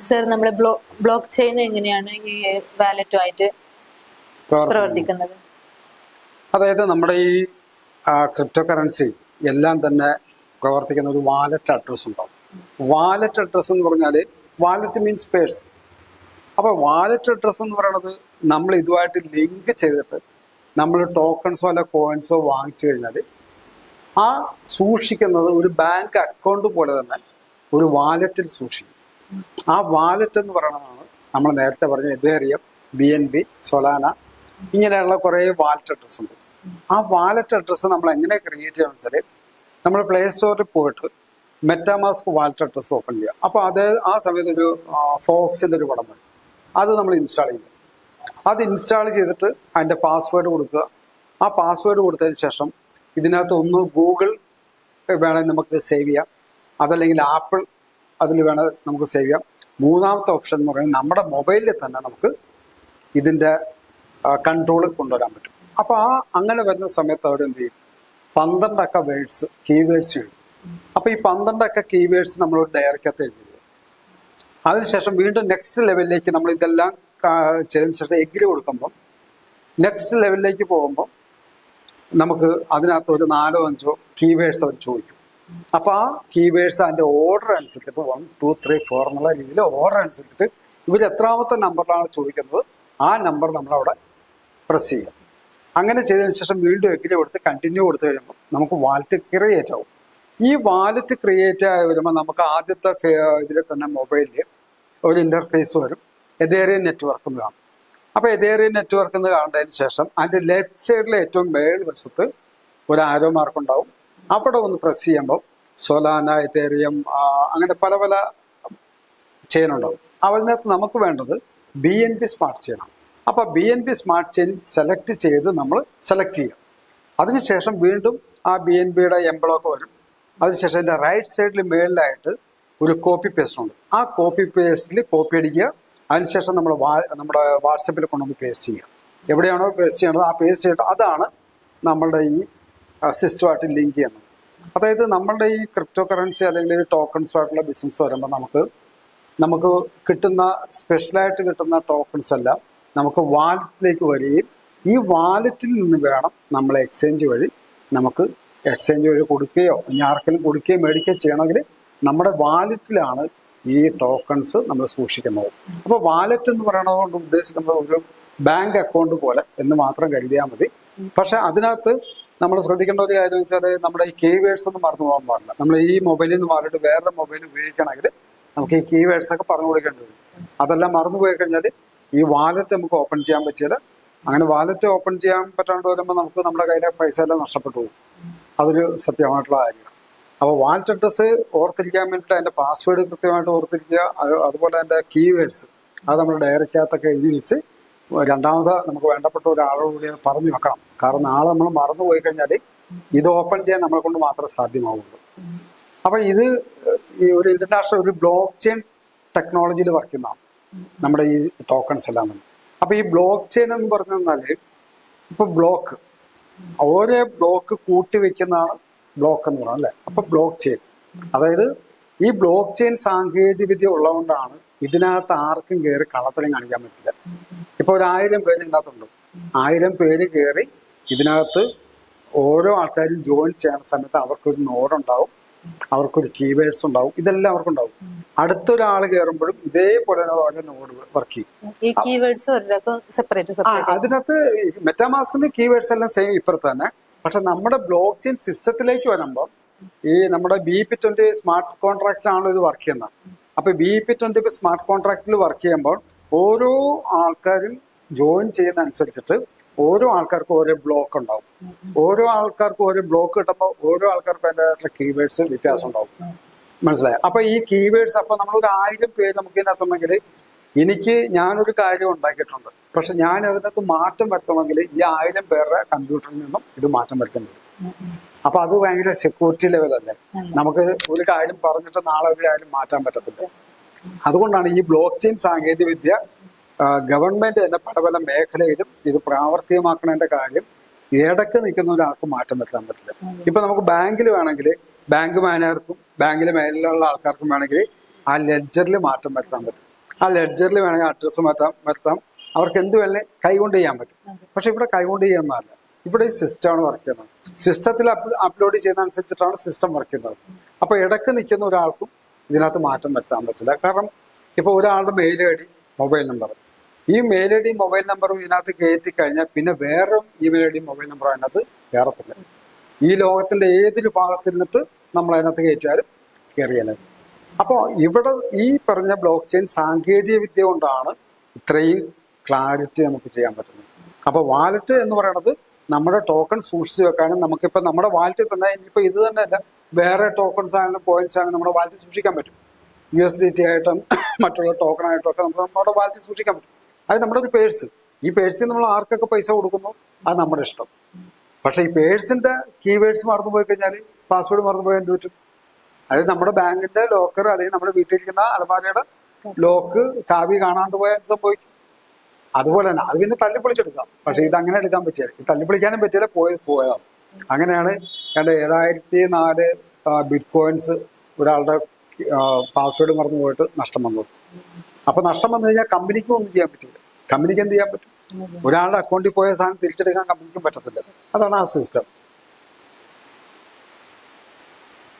Sir നമ്മുടെ block chain എങ്ങനെയാണ് ഈ വാലറ്റുമായിട്ട് പ്രവർത്തിക്കുന്നത്? അതായത് നമ്മുടെ ഈ ക്രിപ്റ്റോ കറൻസി എല്ലാം തന്നെ പ്രവർത്തിക്കുന്ന ഒരു വാലറ്റ് അഡ്രസ് ഉണ്ടാവും. വാലറ്റ് അഡ്രസ് എന്ന് പറഞ്ഞാൽ വാലറ്റ് മീൻസ് പേഴ്സ്. അപ്പോൾ വാലറ്റ് അഡ്രസ് എന്ന് പറയുന്നത് നമ്മൾ ഇതുമായിട്ട് ലിങ്ക് ചെയ്തിട്ട് നമ്മൾ ടോക്കൺസോ അല്ല കോയിൻസോ വാങ്ങിച്ചു കഴിഞ്ഞാൽ ആ സൂക്ഷിക്കുന്നത് ഒരു ബാങ്ക് അക്കൗണ്ട് പോലെ തന്നെ ഒരു വാലറ്റിൽ സൂക്ഷിക്കും. ആ വാലറ്റ് എന്ന് പറയുന്നതാണ് നമ്മൾ നേരത്തെ പറഞ്ഞ എതേറിയം, BNB, സൊലാന, ഇങ്ങനെയുള്ള കുറേ വാലറ്റ് അഡ്രസ്സ് ഉണ്ട്. ആ വാലറ്റ് അഡ്രസ്സ് നമ്മൾ എങ്ങനെ ക്രിയേറ്റ് ചെയ്യണമെന്ന് വെച്ചാൽ നമ്മൾ പ്ലേ സ്റ്റോറിൽ പോയിട്ട് മെറ്റാമാസ്ക് വാലറ്റ് അഡ്രസ്സ് ഓപ്പൺ ചെയ്യുക. അപ്പോൾ അത് ആ സമയത്ത് ഒരു ഫോക്സിൻ്റെ ഒരു പടം വരും. അത് നമ്മൾ ഇൻസ്റ്റാൾ ചെയ്യും. അത് ഇൻസ്റ്റാൾ ചെയ്തിട്ട് അതിൻ്റെ പാസ്വേഡ് കൊടുക്കുക. ആ പാസ്വേഡ് കൊടുത്തതിന് ശേഷം ഇതിനകത്ത് ഒന്ന് ഗൂഗിൾ വേണമെങ്കിൽ നമുക്ക് സേവ് ചെയ്യാം, അതല്ലെങ്കിൽ ആപ്പിൾ അതിൽ വേണേൽ നമുക്ക് സേവ് ചെയ്യാം. മൂന്നാമത്തെ ഓപ്ഷൻ എന്ന് പറയുന്നത് നമ്മുടെ മൊബൈലിൽ തന്നെ നമുക്ക് ഇതിൻ്റെ കൺട്രോൾ കൊണ്ടുവരാൻ പറ്റും. അപ്പോൾ അങ്ങനെ വരുന്ന സമയത്ത് അവരെന്ത് ചെയ്യും, 12 അക്ക വേർഡ്സ് കീവേഡ്സ് എഴുതും. അപ്പോൾ ഈ 12 അക്ക കീവേഡ്സ് നമ്മൾ ഒരു ഡയറിക്കകത്ത് എഴുതി. അതിനുശേഷം വീണ്ടും നെക്സ്റ്റ് ലെവലിലേക്ക് നമ്മൾ ഇതെല്ലാം ചെയ്തതിന് ശേഷം എഗ്രി കൊടുക്കുമ്പോൾ നെക്സ്റ്റ് ലെവലിലേക്ക് പോകുമ്പോൾ നമുക്ക് അതിനകത്ത് ഒരു 4 or 5 കീവേഡ്സ് അവർ ചോദിക്കും. അപ്പോൾ ആ കീവേഡ്സ് അതിൻ്റെ ഓർഡർ അനുസരിച്ച് ഇപ്പോൾ 1, 2, 3, 4 എന്നുള്ള രീതിയിൽ ഓർഡർ അനുസരിച്ചിട്ട് ഇവർ എത്രാമത്തെ നമ്പറിലാണ് ചോദിക്കുന്നത് ആ നമ്പർ നമ്മളവിടെ പ്രസ് ചെയ്യാം. അങ്ങനെ ചെയ്തതിന് ശേഷം വീണ്ടും എഗ്രി കൊടുത്ത് കണ്ടിന്യൂ കൊടുത്തു കഴിയുമ്പോൾ നമുക്ക് വാലറ്റ് ക്രിയേറ്റ് ആവും. ഈ വാലറ്റ് ക്രിയേറ്റ് ആയി വരുമ്പോൾ നമുക്ക് ആദ്യത്തെ ഇതിൽ തന്നെ മൊബൈലിൽ ഒരു ഇൻ്റർഫേസ് വരും, എതേറിയം നെറ്റ്വർക്ക് എന്ന് കാണും. അപ്പോൾ എതേറിയം നെറ്റ്വർക്ക് എന്ന് കാണുന്നതിന് ശേഷം അതിൻ്റെ ലെഫ്റ്റ് സൈഡിലെ ഏറ്റവും മേൽ വശത്ത് ഒരു ആരോ മാർക്ക് ഉണ്ടാവും. അവിടെ ഒന്ന് പ്രസ് ചെയ്യുമ്പോൾ സൊലാന, എതേറിയം, അങ്ങനെ പല പല ചെയിൻ ഉണ്ടാവും. അതിനകത്ത് നമുക്ക് വേണ്ടത് BNB സ്മാർട്ട് ചെയിനാണ്. അപ്പോൾ BNB സ്മാർട്ട് ചെയിൻ സെലക്ട് ചെയ്ത് നമ്മൾ സെലക്ട് ചെയ്യാം. അതിനുശേഷം വീണ്ടും ആ BNBയുടെ എംബ്ലോക്ക് വരും. അതിനുശേഷം അതിൻ്റെ റൈറ്റ് സൈഡിൽ മേളിലായിട്ട് ഒരു കോപ്പി പേസ്റ്റ് ഉണ്ട്. ആ കോപ്പി പേസ്റ്റിൽ കോപ്പി അടിക്കുക. അതിനുശേഷം നമ്മൾ നമ്മുടെ വാട്സപ്പിൽ കൊണ്ടുവന്ന് പേസ്റ്റ് ചെയ്യുക. എവിടെയാണോ പേസ്റ്റ് ചെയ്യേണ്ടത് ആ പേസ്റ്റ് ചെയ്തിട്ട് അതാണ് നമ്മളുടെ ഈ സിസ്റ്റമായിട്ട് ലിങ്ക് ചെയ്യുന്നത്. അതായത് നമ്മളുടെ ഈ ക്രിപ്റ്റോ കറൻസി അല്ലെങ്കിൽ ടോക്കൺസുമായിട്ടുള്ള ബിസിനസ് വരുമ്പോൾ നമുക്ക് കിട്ടുന്ന സ്പെഷ്യലായിട്ട് കിട്ടുന്ന ടോക്കൺസ് എല്ലാം നമുക്ക് വാലറ്റിലേക്ക് വരികയും ഈ വാലറ്റിൽ നിന്ന് വേണം നമ്മൾ എക്സ്ചേഞ്ച് വഴി കൊടുക്കുകയോ ഇനി ആർക്കെങ്കിലും കൊടുക്കുകയോ മേടിക്കുകയോ ചെയ്യണമെങ്കിൽ നമ്മുടെ വാലറ്റിലാണ് ഈ ടോക്കൺസ് നമ്മൾ സൂക്ഷിക്കുന്നത്. അപ്പോൾ വാലറ്റ് എന്ന് പറയുന്നത് കൊണ്ട് ഉദ്ദേശിക്കുന്നത് ഒരു ബാങ്ക് അക്കൗണ്ട് പോലെ എന്ന് മാത്രം കരുതിയാൽ മതി. പക്ഷെ അതിനകത്ത് നമ്മൾ ശ്രദ്ധിക്കേണ്ട ഒരു കാര്യം വെച്ചാൽ നമ്മുടെ ഈ കീവേഡ്സ് ഒന്നും മറന്നു പോകാൻ പാടില്ല. നമ്മൾ ഈ മൊബൈലിൽ നിന്ന് മാറിയിട്ട് വേറെ മൊബൈൽ ഉപയോഗിക്കണമെങ്കിൽ നമുക്ക് ഈ കീവേഡ്സ് ഒക്കെ പറഞ്ഞു കൊടുക്കേണ്ടി വരും. അതെല്ലാം മറന്നു പോയി കഴിഞ്ഞാൽ ഈ വാലറ്റ് നമുക്ക് ഓപ്പൺ ചെയ്യാൻ പറ്റിയത്. അങ്ങനെ വാലറ്റ് ഓപ്പൺ ചെയ്യാൻ പറ്റാണ്ട് വരുമ്പോൾ നമുക്ക് നമ്മുടെ കയ്യിലെ പൈസ എല്ലാം നഷ്ടപ്പെട്ടു പോകും. അതൊരു സത്യമായിട്ടുള്ള കാര്യമാണ്. അപ്പോൾ വാലറ്റ് അഡ്രസ്സ് ഓർത്തിരിക്കാൻ വേണ്ടിയിട്ട് അതിൻ്റെ പാസ്വേഡ് കൃത്യമായിട്ട് ഓർത്തിരിക്കുക. അതുപോലെ അതിൻ്റെ കീവേഡ്സ് അത് നമ്മൾ ഡയറിക്കകത്തൊക്കെ എഴുതി വെച്ച് രണ്ടാമത് നമുക്ക് വേണ്ടപ്പെട്ട ഒരാളോട് പറഞ്ഞു വെക്കണം. കാരണം നാളെ നമ്മൾ മറന്നു പോയി കഴിഞ്ഞാൽ ഇത് ഓപ്പൺ ചെയ്യാൻ നമ്മളെ കൊണ്ട് മാത്രമേ സാധ്യമാവുള്ളൂ. അപ്പം ഇത് ഈ ഒരു ഇന്റർനാഷണൽ ഒരു ബ്ലോക്ക് ചെയിൻ ടെക്നോളജിയിൽ വർക്ക് ചെയ്യുന്നതാണ് നമ്മുടെ ഈ ടോക്കൺസ് എല്ലാം തന്നെ. അപ്പം ഈ ബ്ലോക്ക് ചെയിൻ എന്ന് പറഞ്ഞു തന്നാൽ ഇപ്പോൾ ഓരോ ബ്ലോക്ക് കൂട്ടി വെക്കുന്നതാണ് ബ്ലോക്ക് എന്ന് പറയുന്നത്, അല്ലേ? അപ്പം ബ്ലോക്ക് ചെയിൻ, അതായത് ഈ ബ്ലോക്ക് ചെയിൻ സാങ്കേതിക വിദ്യ ഉള്ളതുകൊണ്ടാണ് ഇതിനകത്ത് ആർക്കും കയറി കള്ളത്തരം കാണിക്കാൻ പറ്റില്ല. ഇപ്പോൾ ഒരു 1000 പേര് ഇതിനകത്തുണ്ട്. 1000 പേര് കയറി ഇതിനകത്ത് ഓരോ ആൾക്കാരും ജോയിൻ ചെയ്യുന്ന സമയത്ത് അവർക്കൊരു നോഡുണ്ടാവും, അവർക്കൊരു കീവേഡ്സ് ഉണ്ടാവും, ഇതെല്ലാം അവർക്കുണ്ടാവും. അടുത്തൊരാൾ കയറുമ്പോഴും ഇതേപോലെ ഓരോ നോഡ് വർക്ക് ചെയ്യും. അതിനകത്ത് മെറ്റാമാസ്കിന്റെ കീവേഡ്സ് എല്ലാം സെയിം ഇപ്പുറത്ത് തന്നെ. പക്ഷെ നമ്മുടെ ബ്ലോക്ക് ചെയിൻ സിസ്റ്റത്തിലേക്ക് വരുമ്പോൾ ഈ നമ്മുടെ BIP20 സ്മാർട്ട് കോൺട്രാക്റ്റിലാണല്ലോ ഇത് വർക്ക് ചെയ്യുന്നത്. അപ്പൊ BIP20 സ്മാർട്ട് കോൺട്രാക്റ്റിൽ വർക്ക് ചെയ്യുമ്പോൾ ഓരോ ആൾക്കാരും ജോയിൻ ചെയ്യുന്ന അനുസരിച്ചിട്ട് ഓരോ ആൾക്കാർക്കും ഓരോ ബ്ലോക്ക് ഉണ്ടാവും. ഓരോ ആൾക്കാർക്കും ഓരോ ബ്ലോക്ക് കിട്ടുമ്പോൾ ഓരോ ആൾക്കാർക്കും അതിൻ്റെ കീവേഡ്സ് വ്യത്യാസം ഉണ്ടാവും. മനസ്സിലായി? അപ്പൊ ഈ കീവേഡ്സ് അപ്പൊ നമ്മളൊരു 1000 പേര് നമുക്ക് ഇതിനകത്തുണ്ടെങ്കിൽ ഞാനൊരു കാര്യം ഉണ്ടാക്കിയിട്ടുണ്ട്. പക്ഷെ ഞാൻ അതിനകത്ത് മാറ്റം വരുത്തണമെങ്കിൽ ഈ 1000 പേരുടെ കമ്പ്യൂട്ടറിൽ നിന്നും ഇത് മാറ്റം വരുത്തേണ്ടി വരും. അപ്പൊ അത് ഭയങ്കര സെക്യൂരിറ്റി ലെവലല്ലേ. നമുക്ക് ഒരു കാര്യം പറഞ്ഞിട്ട് നാളെ ഒരു കാര്യം മാറ്റാൻ പറ്റത്തില്ല. അതുകൊണ്ടാണ് ഈ ബ്ലോക്ക് ചെയിൻ സാങ്കേതിക വിദ്യ ഗവൺമെന്റ് തന്നെ പല മേഖലയിലും ഇത് പ്രാവർത്തികമാക്കുന്നതിന്റെ കാര്യം ഇടയ്ക്ക് നിൽക്കുന്ന ഒരാൾക്ക് മാറ്റം വരുത്താൻ പറ്റില്ല. ഇപ്പൊ നമുക്ക് ബാങ്കിൽ വേണമെങ്കിൽ ബാങ്ക് മാനേജർക്കും ബാങ്കിലെ മേലിലുള്ള ആൾക്കാർക്കും വേണമെങ്കിൽ ആ ലെഡ്ജറിൽ മാറ്റം വരുത്താൻ പറ്റും. ആ ലെഡ്ജറിൽ വേണമെങ്കിൽ അഡ്രസ്സ് വരുത്താം. അവർക്ക് എന്ത് വേണമെങ്കിൽ കൈകൊണ്ട് ചെയ്യാൻ പറ്റും. പക്ഷെ ഇവിടെ കൈകൊണ്ട് ചെയ്യുന്നതല്ല, ഇവിടെ ഈ സിസ്റ്റമാണ് വർക്ക് ചെയ്യുന്നത്. സിസ്റ്റത്തിൽ അപ്ലോഡ് ചെയ്യുന്നതനുസരിച്ചിട്ടാണ് സിസ്റ്റം വർക്ക് ചെയ്യുന്നത്. അപ്പൊ ഇടയ്ക്ക് നിൽക്കുന്ന ഒരാൾക്കും ഇതിനകത്ത് മാറ്റം വരുത്താൻ പറ്റില്ല. കാരണം ഇപ്പൊ ഒരാളുടെ മെയിൽ ഐ ഡി, മൊബൈൽ നമ്പർ, ഈ മെയിൽ ഐ ഡി മൊബൈൽ നമ്പറും ഇതിനകത്ത് കയറ്റി കഴിഞ്ഞാൽ പിന്നെ വേറെ ഇമെയിൽ ഐ ഡി മൊബൈൽ നമ്പറും അതിനകത്ത് കയറത്തില്ല. ഈ ലോകത്തിന്റെ ഏതൊരു ഭാഗത്തിൽ നിന്നിട്ട് നമ്മൾ അതിനകത്ത് കയറ്റിയാലും കയറിയാലും. അപ്പോൾ ഇവിടെ ഈ പറഞ്ഞ ബ്ലോക്ക് ചെയിൻ സാങ്കേതിക വിദ്യ കൊണ്ടാണ് ഇത്രയും ക്ലാരിറ്റി നമുക്ക് ചെയ്യാൻ പറ്റുന്നത്. അപ്പോൾ വാലറ്റ് എന്ന് പറയുന്നത് നമ്മുടെ ടോക്കൺ സൂക്ഷിച്ചു വെക്കാനും, നമുക്കിപ്പോൾ നമ്മുടെ വാലറ്റിൽ തന്നെ ഇനിയിപ്പോൾ ഇത് തന്നെയല്ല, വേറെ ടോക്കൺസ് ആണെങ്കിലും പോയിന്റ്സ് ആണെങ്കിലും നമ്മുടെ വാലറ്റിൽ സൂക്ഷിക്കാൻ പറ്റും. USDT ആയിട്ടും മറ്റുള്ള ടോക്കൺ ആയിട്ടും ഒക്കെ നമുക്ക് നമ്മുടെ വാലറ്റിൽ സൂക്ഷിക്കാൻ പറ്റും. അത് നമ്മുടെ ഒരു പേഴ്സ്. ഈ പേഴ്സിൽ നമ്മൾ ആർക്കൊക്കെ പൈസ കൊടുക്കുന്നു അത് നമ്മുടെ ഇഷ്ടം. പക്ഷെ ഈ പേഴ്സിന്റെ കീവേഡ്സ് മറന്നു പോയി കഴിഞ്ഞാൽ, പാസ്വേഡ് മറന്നു പോയാൽ എന്ത് പറ്റും? അതായത് നമ്മുടെ ബാങ്കിന്റെ ലോക്കർ അല്ലെങ്കിൽ നമ്മുടെ വീട്ടിലിരിക്കുന്ന അലമാരയുടെ ലോക്ക് ചാവി കാണാണ്ട് പോയാൽ എന്ത് സംഭവിക്കും? അതുപോലെ തന്നെ അത് പിന്നെ തല്ലിപ്പൊളിച്ചെടുക്കാം. പക്ഷെ ഇത് അങ്ങനെ എടുക്കാൻ പറ്റില്ല. ഇത് തല്ലിപ്പൊളിക്കാനും പറ്റില്ല, പോയതാണ്. അങ്ങനെയാണ് 2004 ബിറ്റ് കോയിൻസ് ഒരാളുടെ പാസ്വേഡ് മറന്നു പോയിട്ട് നഷ്ടം വന്നത്. അപ്പൊ നഷ്ടം വന്നു കഴിഞ്ഞാൽ കമ്പനിക്കും ഒന്നും ചെയ്യാൻ പറ്റില്ല. കമ്പനിക്ക് എന്ത് ചെയ്യാൻ പറ്റും? ഒരാളുടെ അക്കൗണ്ടിൽ പോയ സാധനം തിരിച്ചെടുക്കാൻ കമ്പനിക്കും പറ്റത്തില്ല. അതാണ് ആ സിസ്റ്റം.